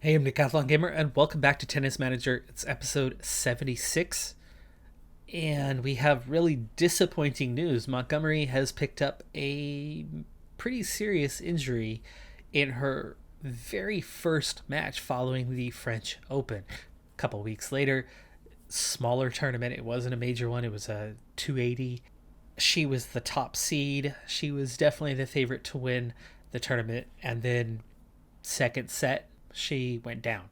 Hey, I'm Decathlon Gamer, and welcome back to Tennis Manager. It's episode 76, and we have really disappointing news. Montgomery has picked up a pretty serious injury in her very first match following the French Open. A couple weeks later, smaller tournament. It wasn't a major one, it was a 280. She was the top seed. She was definitely the favorite to win the tournament, and then second set, she went down.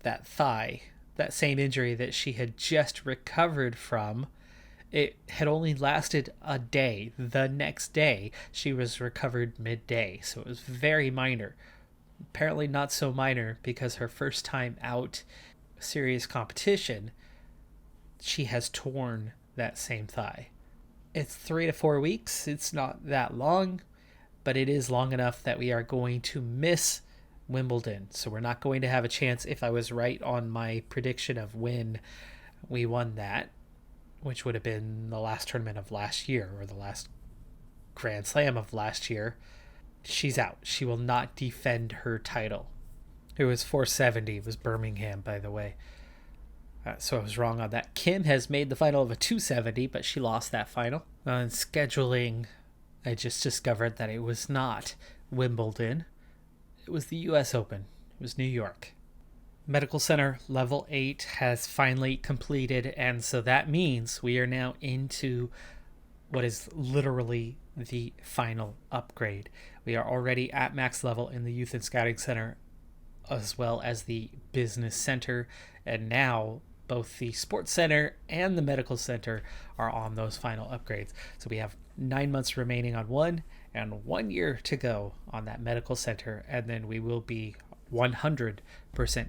That thigh, that same injury that she had just recovered from, it had only lasted a day. The next day, she was recovered midday, so it was very minor. Apparently, not so minor because her first time out serious competition, she has torn that same thigh. It's 3 to 4 weeks. It's not that long, but it is long enough that we are going to miss Wimbledon. So we're not going to have a chance. If I was right on my prediction of when we won that, which would have been the last tournament of last year or the last Grand Slam of last year, she's out. She will not defend her title. It was 470. It was Birmingham, by the way. So I was wrong on that. Kim has made the final of a 270, but she lost that final. On scheduling, I just discovered that it was not Wimbledon. It was the US Open. It was New York. Medical Center Level 8 has finally completed, and so that means we are now into what is literally the final upgrade. We are already at max level in the Youth and Scouting Center as well as the Business Center, and now both the Sports Center and the Medical Center are on those final upgrades. So we have 9 months remaining on one and 1 year to go on that Medical Center, and then we will be 100%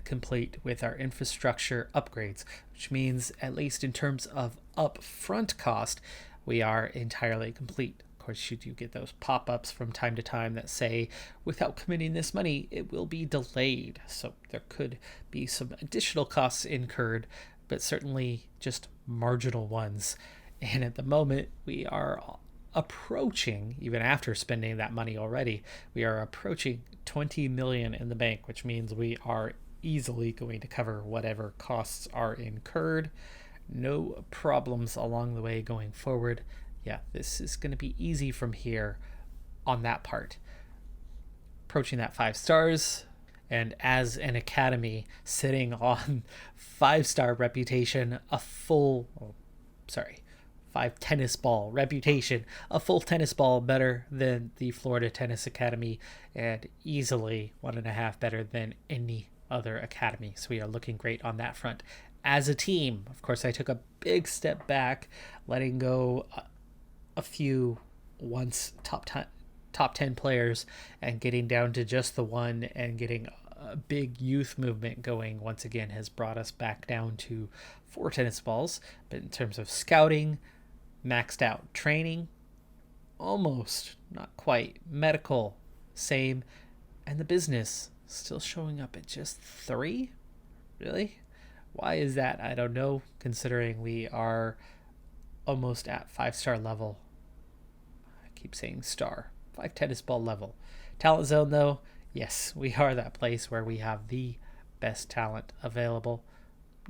complete with our infrastructure upgrades, which means, at least in terms of upfront cost, we are entirely complete. Of course, you do get those pop-ups from time to time that say, without committing this money, it will be delayed. So there could be some additional costs incurred, but certainly just marginal ones. And at the moment, we are approaching, even after spending that money already, we are approaching 20 million in the bank, which means we are easily going to cover whatever costs are incurred. No problems along the way going forward. Yeah, this is going to be easy from here on that part. Approaching that 5 stars, and as an academy sitting on 5-star reputation, a full, 5 tennis ball reputation, a full tennis ball better than the Florida Tennis Academy, and easily 1.5 better than any other academy. So we are looking great on that front. As a team, of course, I took a big step back, letting go a few once top 10 players and getting down to just the one, and getting a big youth movement going once again has brought us back down to 4 tennis balls. But in terms of scouting, maxed out. Training, almost, not quite. Medical, same. And the business, still showing up at just 3? Really? Why is that? I don't know, considering we are almost at 5-star level. I keep saying star. 5 tennis ball level. Talent zone, though, yes, we are that place where we have the best talent available.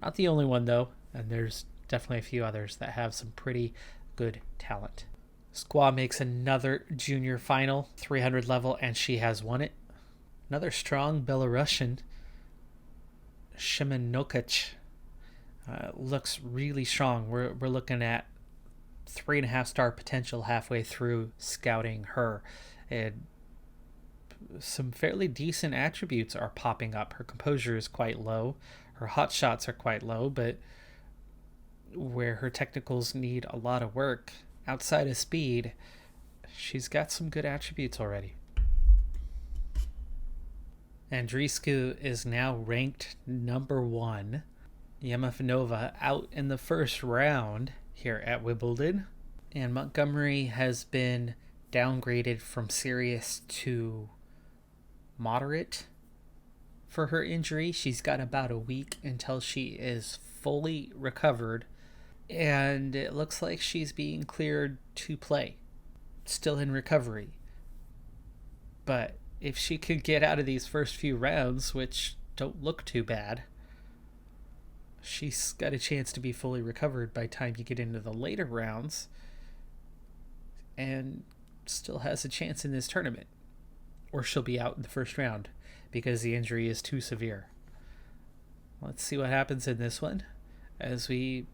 Not the only one, though, and there's definitely a few others that have some pretty good talent. Squaw makes another junior final, 300 level, and she has won it. Another strong Belarusian, Shimonokich, looks really strong. We're looking at 3.5-star potential halfway through scouting her, and some fairly decent attributes are popping up. Her composure is quite low, her hot shots are quite low, but where her technicals need a lot of work outside of speed, she's got some good attributes already. Andreescu is now ranked number 1. Yemafinova out in the first round here at Wimbledon. And Montgomery has been downgraded from serious to moderate for her injury. She's got about a week until she is fully recovered, and it looks like she's being cleared to play. Still in recovery, but if she could get out of these first few rounds, which don't look too bad, she's got a chance to be fully recovered by the time you get into the later rounds, and still has a chance in this tournament. Or she'll be out in the first round because the injury is too severe. Let's see what happens in this one, as we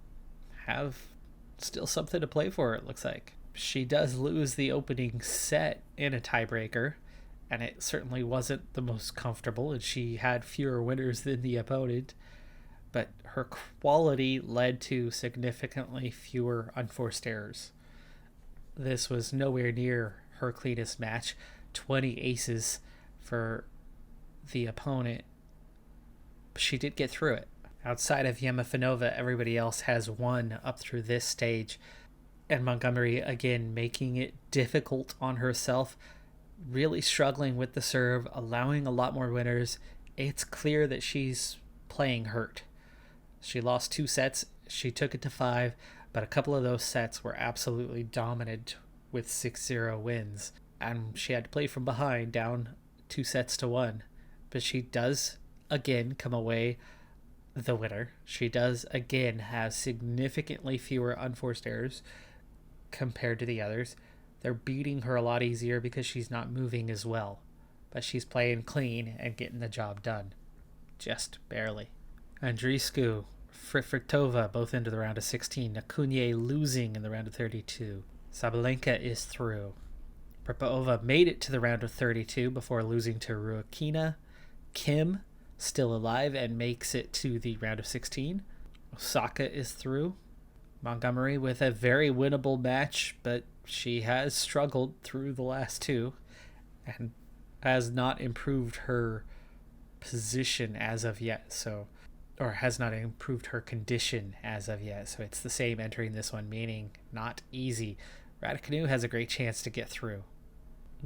have still something to play for, it looks like. She does lose the opening set in a tiebreaker, and it certainly wasn't the most comfortable, and she had fewer winners than the opponent, but her quality led to significantly fewer unforced errors. This was nowhere near her cleanest match. 20 aces for the opponent. She did get through it. Outside of Yemafanova, everybody else has won up through this stage. And Montgomery, again, making it difficult on herself, really struggling with the serve, allowing a lot more winners. It's clear that she's playing hurt. She lost 2 sets. She took it to 5, but a couple of those sets were absolutely dominant with 6-0 wins. And she had to play from behind, down 2-1. But she does, again, come away the winner. She does, again, have significantly fewer unforced errors compared to the others. They're beating her a lot easier because she's not moving as well. But she's playing clean and getting the job done. Just barely. Andreescu, Frifritova, both into the round of 16. Acunier losing in the round of 32. Sabalenka is through. Popova made it to the round of 32 before losing to Ruakina. Kim, still alive, and makes it to the round of 16. Osaka is through. Montgomery with a very winnable match, but she has struggled through the last 2 and has not improved her position as of yet, or has not improved her condition as of yet. So it's the same entering this one, meaning not easy. Raducanu has a great chance to get through.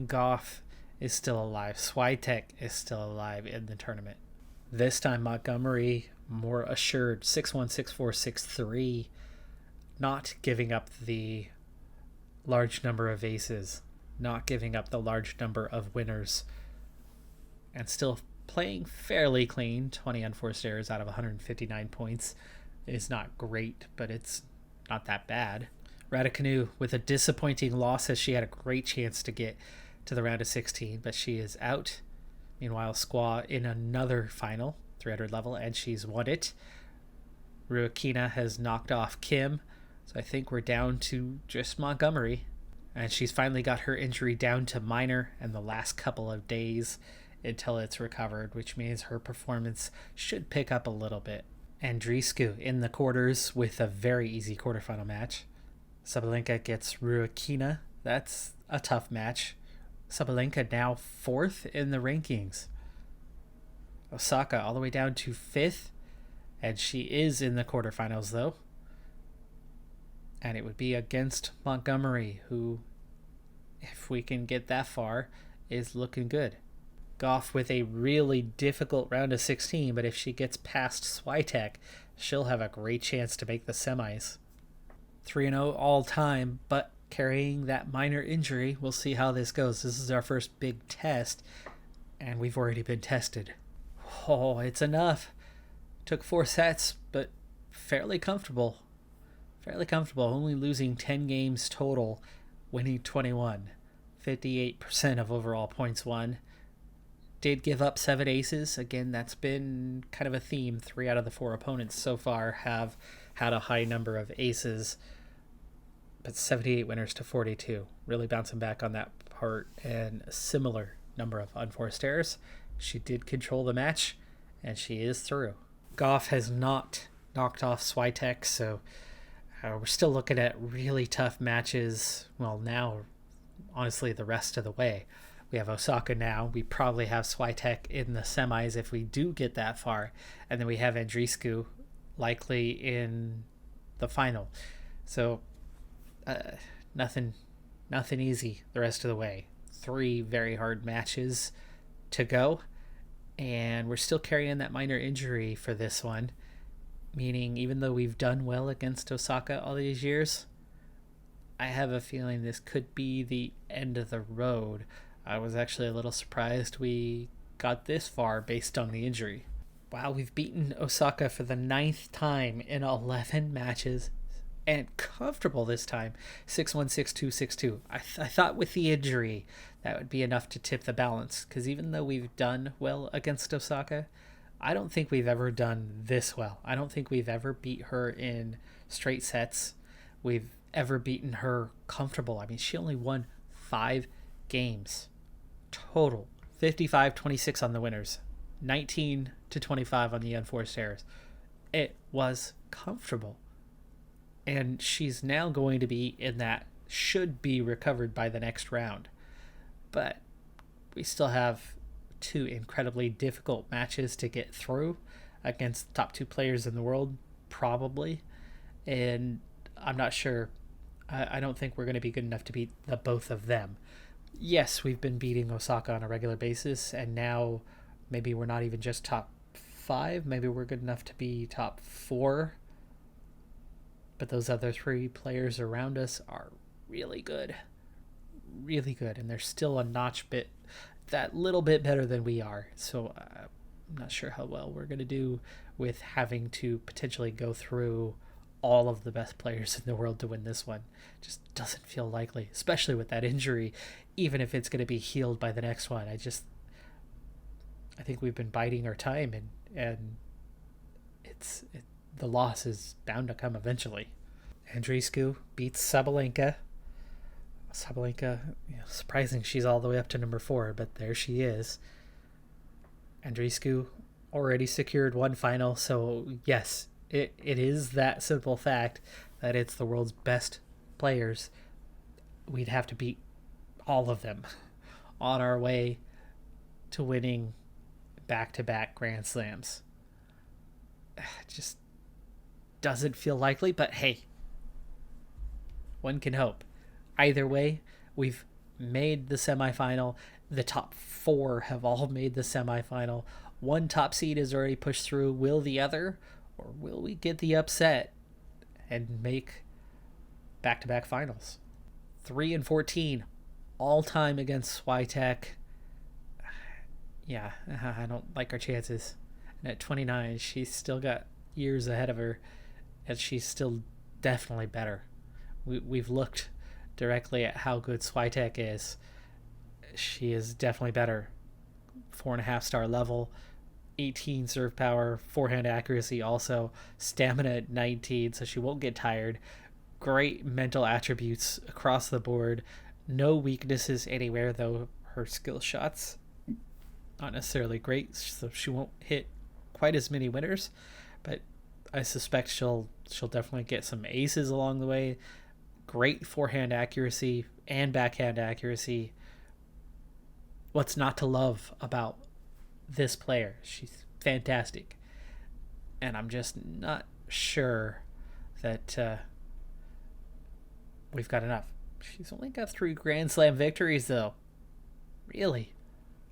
Goff is still alive. Swiatek is still alive in the tournament. This time Montgomery more assured, 6-1, 6-4, 6-3, not giving up the large number of aces, not giving up the large number of winners, and still playing fairly clean. 20 unforced errors out of 159 points is not great, but it's not that bad. Raducanu with a disappointing loss, as she had a great chance to get to the round of 16, but she is out. Meanwhile, Squaw in another final, 300 level, and she's won it. Ruakina has knocked off Kim, so I think we're down to just Montgomery. And she's finally got her injury down to minor and the last couple of days until it's recovered, which means her performance should pick up a little bit. Andreescu in the quarters with a very easy quarterfinal match. Sabalenka gets Ruakina. That's a tough match. Sabalenka now 4th in the rankings. Osaka all the way down to 5th, and she is in the quarterfinals though. And it would be against Montgomery, who, if we can get that far, is looking good. Goff with a really difficult round of 16, but if she gets past Swiatek, she'll have a great chance to make the semis. 3-0 all time, but carrying that minor injury. We'll see how this goes. This is our first big test, and we've already been tested. Oh, it's enough. Took 4 sets, but fairly comfortable. Only losing 10 games total, winning 21. 58% of overall points won. Did give up 7 aces. Again, that's been kind of a theme. 3 out of the 4 opponents so far have had a high number of aces. But 78 winners to 42. Really bouncing back on that part, and a similar number of unforced errors. She did control the match, and she is through. Goff has not knocked off Swiatek, so we're still looking at really tough matches. Well, now, honestly, the rest of the way. We have Osaka now. We probably have Swiatek in the semis if we do get that far. And then we have Andreescu likely in the final. So nothing easy the rest of the way. 3 very hard matches to go. And we're still carrying that minor injury for this one. Meaning, even though we've done well against Osaka all these years, I have a feeling this could be the end of the road. I was actually a little surprised we got this far based on the injury. Wow, we've beaten Osaka for the 9th time in 11 matches, and comfortable this time. 6-1, 6-2, 6-2. I thought with the injury that would be enough to tip the balance, because even though we've done well against Osaka, I don't think we've ever done this well. I don't think we've ever beat her in straight sets. We've ever beaten her comfortable. I mean, she only won 5 games total. 55-26 on the winners, 19-25 on the unforced errors. It was comfortable. And she's now going to be in that should be recovered by the next round. But we still have 2 incredibly difficult matches to get through against the top 2 players in the world, probably. And I'm not sure. I don't think we're going to be good enough to beat the both of them. Yes, we've been beating Osaka on a regular basis, and now maybe we're not even just top 5. Maybe we're good enough to be top 4. But those other 3 players around us are really good. Really good. And they're still a notch bit, that little bit better than we are. So I'm not sure how well we're going to do with having to potentially go through all of the best players in the world to win this one. Just doesn't feel likely, especially with that injury, even if it's going to be healed by the next one. I think we've been biding our time, and the loss is bound to come eventually. Andreescu beats Sabalenka. Sabalenka, surprising she's all the way up to number 4, but there she is. Andreescu already secured 1 final, so yes, it is that simple fact that it's the world's best players. We'd have to beat all of them on our way to winning back-to-back Grand Slams. Just doesn't feel likely, but hey, one can hope. Either way, we've made the semifinal. The top 4 have all made the semifinal. 1 top seed is already pushed through. Will the other, or will we get the upset and make back-to-back finals? 3-14 all time against Swiatek. Yeah, I don't like our chances. And at 29, she's still got years ahead of her, and she's still definitely better. We've looked directly at how good Swiatek is. She is definitely better. 4.5-star level, 18 serve power, forehand accuracy also, stamina at 19, so she won't get tired. Great mental attributes across the board. No weaknesses anywhere, though her skill shots not necessarily great, so she won't hit quite as many winners, but I suspect she'll definitely get some aces along the way. Great forehand accuracy and backhand accuracy. What's not to love about this player? She's fantastic. And I'm just not sure that we've got enough. She's only got 3 Grand Slam victories, though. Really?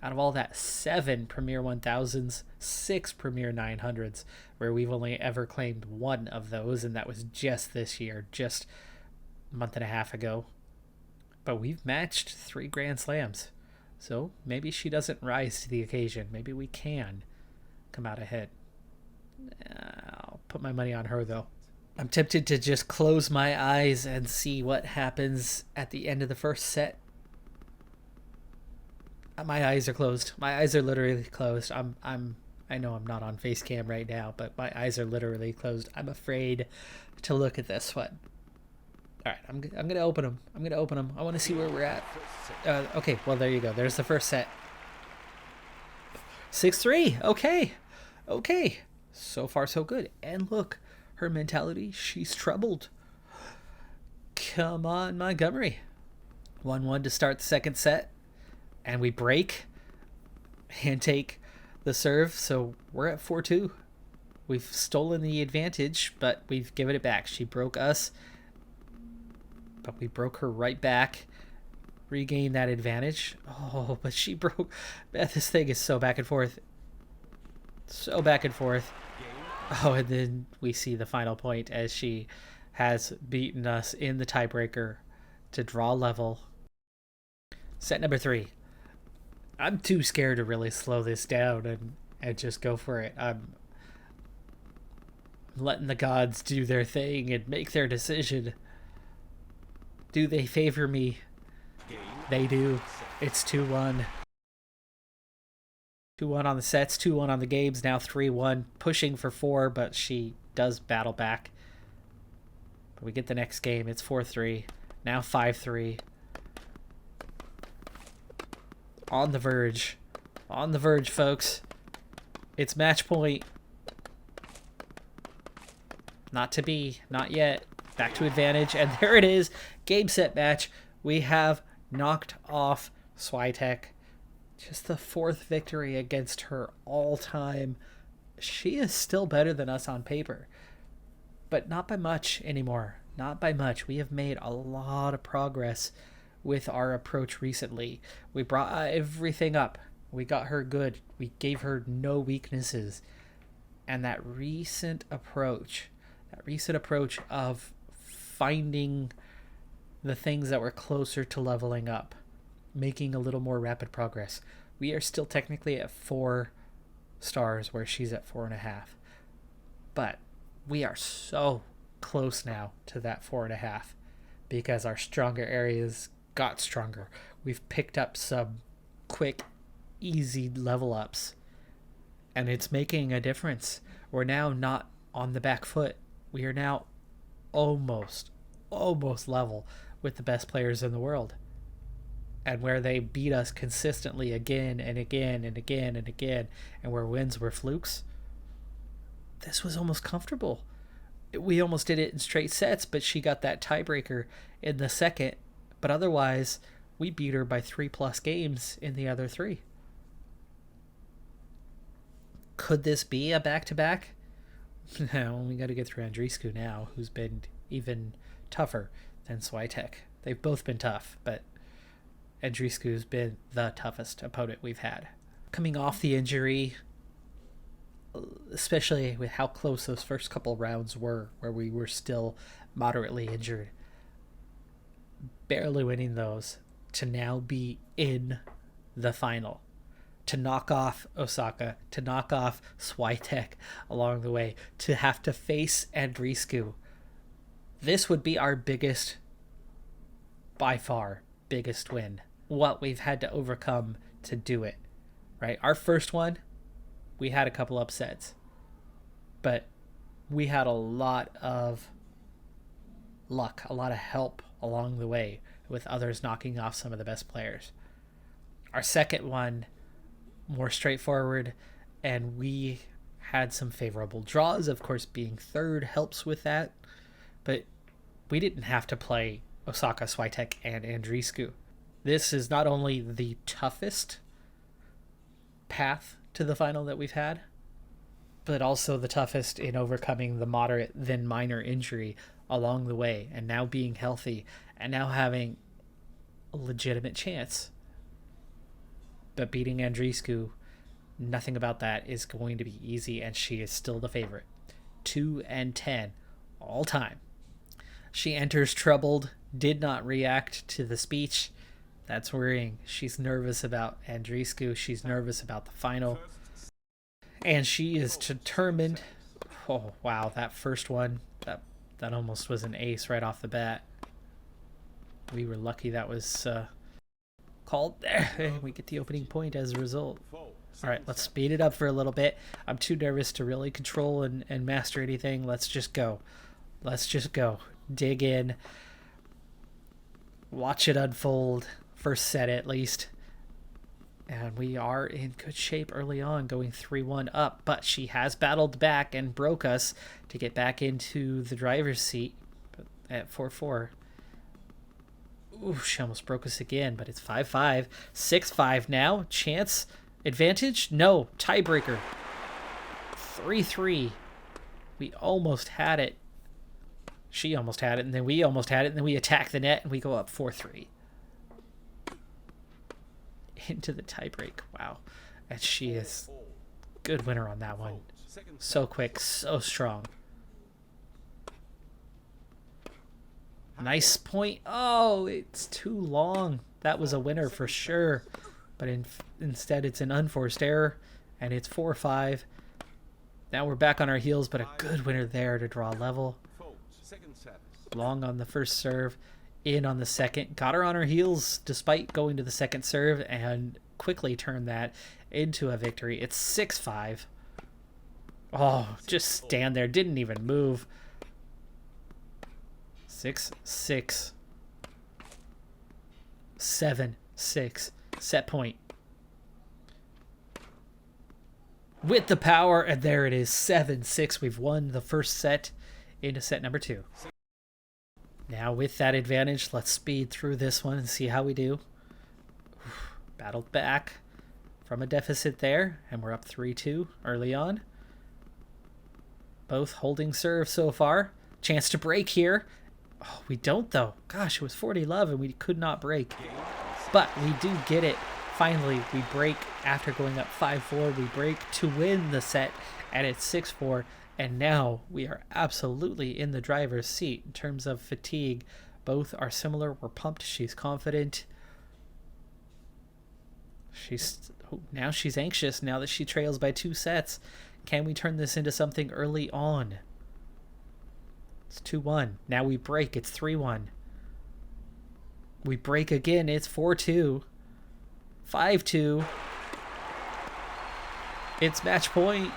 Out of all that, 7 Premier 1000s, 6 Premier 900s, where we've only ever claimed 1 of those, and that was just this year, just a month and a half ago. But we've matched 3 Grand Slams. So maybe she doesn't rise to the occasion. Maybe we can come out ahead. I'll put my money on her, though. I'm tempted to just close my eyes and see what happens at the end of the first set. My eyes are closed. My eyes are literally closed. I know I'm not on face cam right now, but my eyes are literally closed. I'm afraid to look at this one. All right, I'm gonna open them. I want to see where we're at. Okay, well there you go. There's the first set. 6-3. Okay. So far so good. And look, her mentality. She's troubled. Come on, Montgomery. 1-1 to start the second set. And we break and take the serve, so we're at 4-2. We've stolen the advantage, but we've given it back. She broke us, but we broke her right back. Regained that advantage. Oh, but she broke. This thing is so back and forth. So back and forth. Oh, and then we see the final point as she has beaten us in the tiebreaker to draw level. Set number 3. I'm too scared to really slow this down and just go for it. I'm letting the gods do their thing and make their decision. Do they favor me? They do. It's 2-1. 2-1 on the sets, 2-1 on the games, now 3-1. Pushing for 4, but she does battle back. But we get the next game. It's 4-3. Now 5-3. On the verge. On the verge, folks. It's match point. Not to be. Not yet. Back to advantage. And there it is. Game, set, match. We have knocked off Swiatek. Just the 4th victory against her all time. She is still better than us on paper. But not by much anymore. Not by much. We have made a lot of progress with our approach recently. We brought everything up. We got her good. We gave her no weaknesses. And that recent approach of finding the things that were closer to leveling up, making a little more rapid progress. We are still technically at 4 stars where she's at 4.5. But we are so close now to that 4.5 because our stronger areas got stronger. We've picked up some quick, easy level ups, and it's making a difference. We're now not on the back foot. We are now almost level with the best players in the world. And where they beat us consistently again and again and again and again, and where wins were flukes, this was almost comfortable. We almost did it in straight sets, but she got that tiebreaker in the second. But otherwise, we beat her by 3+ games in the other 3. Could this be a back-to-back? No, we got to get through Andreescu now, who's been even tougher than Swiatek. They've both been tough, but Andreescu's been the toughest opponent we've had. Coming off the injury, especially with how close those first couple rounds were, where we were still moderately injured, barely winning those, to now be in the final, to knock off Osaka, to knock off Swiatek along the way, to have to face Andreescu. This would be our biggest, by far, biggest win. What we've had to overcome to do it, right? Our first one, we had a couple upsets, but we had a lot of luck, a lot of help along the way with others knocking off some of the best players. Our second one, more straightforward, and we had some favorable draws. Of course, being third helps with that, but we didn't have to play Osaka, Swiatek, and Andreescu. This is not only the toughest path to the final that we've had, but also the toughest in overcoming the moderate then minor injury along the way, and now being healthy, and now having a legitimate chance. But beating Andreescu, nothing about that is going to be easy, and she is still the favorite. 2-10 all time. She enters troubled, did not react to the speech. That's worrying. She's nervous about Andreescu. She's nervous about the final. And she is determined. Oh, wow. That first one, that almost was an ace right off the bat. We were lucky that was called there. We get the opening point as a result. All right, let's speed it up for a little bit. I'm too nervous to really control and master anything. Let's just go. Let's just go. Dig in. Watch it unfold. First set at least. And we are in good shape early on, going 3-1 up. But she has battled back and broke us to get back into the driver's seat at 4-4. Ooh, she almost broke us again, but it's 5-5. 6-5 now. Chance. Advantage? No. Tiebreaker. 3-3. We almost had it. She almost had it, and then we almost had it, and then we attack the net, and we go up 4-3. Into the tiebreak. Wow. And she is good winner on that one. So quick, so strong. Nice point. Oh, it's too long. That was a winner for sure. but instead it's an unforced error, and it's 4-5. Now we're back on our heels, but a good winner there to draw level. Long on the first serve, in on the second. Got her on her heels despite going to the second serve, and quickly turned that into a victory. It's 6-5. Oh, just stand there. Didn't even move. 6-6. 7-6. Set point. With the power, and there it is. 7-6. We've won the first set into set number 2. Now with that advantage, let's speed through this one and see how we do. Battled back from a deficit there, and we're up 3-2 early on. Both holding serve so far. Chance to break here. Oh, we don't though. Gosh, it was 40-love and we could not break. But we do get it. Finally, we break after going up 5-4. We break to win the set, and it's 6-4. And now we are absolutely in the driver's seat in terms of fatigue. Both are similar. We're pumped. She's confident. Now she's anxious now that she trails by 2 sets. Can we turn this into something early on? It's 2-1. Now we break. It's 3-1. We break again. It's 4-2. 5-2. It's match point.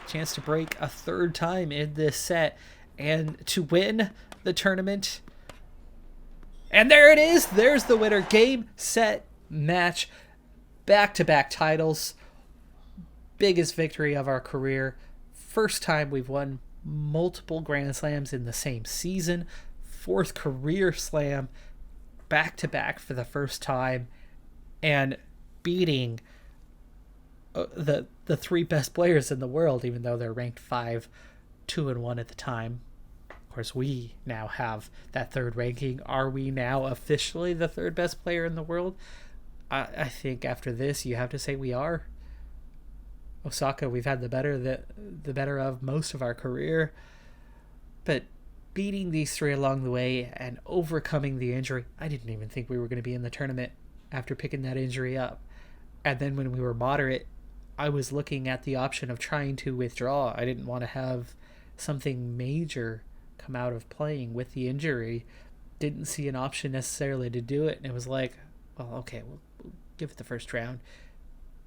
Chance to break a third time in this set and to win the tournament. And there it is. There's the winner. Game, set, match. Back-to-back titles. Biggest victory of our career. First time we've won multiple Grand Slams in the same season. 4th career slam. Back-to-back for the first time. And beating the 3 best players in the world, even though they're ranked 5, 2-1 at the time. Of course, we now have that 3rd ranking. Are we now officially the 3rd best player in the world? I think after this, you have to say we are. Osaka, we've had the better of most of our career, but beating these 3 along the way and overcoming the injury, I didn't even think we were going to be in the tournament after picking that injury up. And then when we were moderate, I was looking at the option of trying to withdraw. I didn't want to have something major come out of playing with the injury. Didn't see an option necessarily to do it, and it was like, well, okay, we'll give it the first round.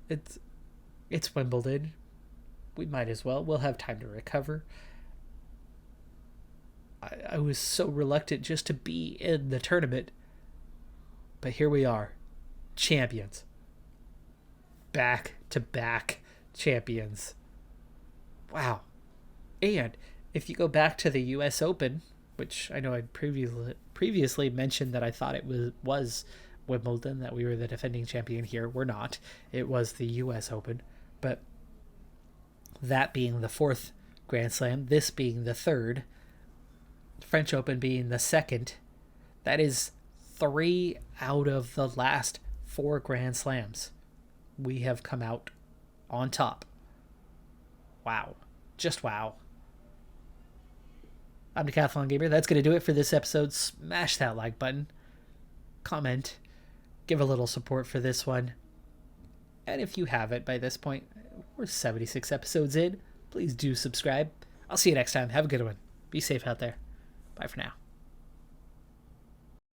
It's Wimbledon. We might as well. We'll have time to recover. I was so reluctant just to be in the tournament, but here we are, champions. Back-to-back champions. Wow. And if you go back to the U.S. Open, which I know I'd previously mentioned that I thought it was Wimbledon, that we were the defending champion here. We're not. It was the U.S. Open. But that being the 4th Grand Slam, this being the 3rd, French Open being the 2nd, that is 3 out of the last 4 Grand Slams. We have come out on top. Wow. Just wow. I'm Decathlon Gamer. That's going to do it for this episode. Smash that like button. Comment. Give a little support for this one. And if you haven't by this point, we're 76 episodes in. Please do subscribe. I'll see you next time. Have a good one. Be safe out there. Bye for now.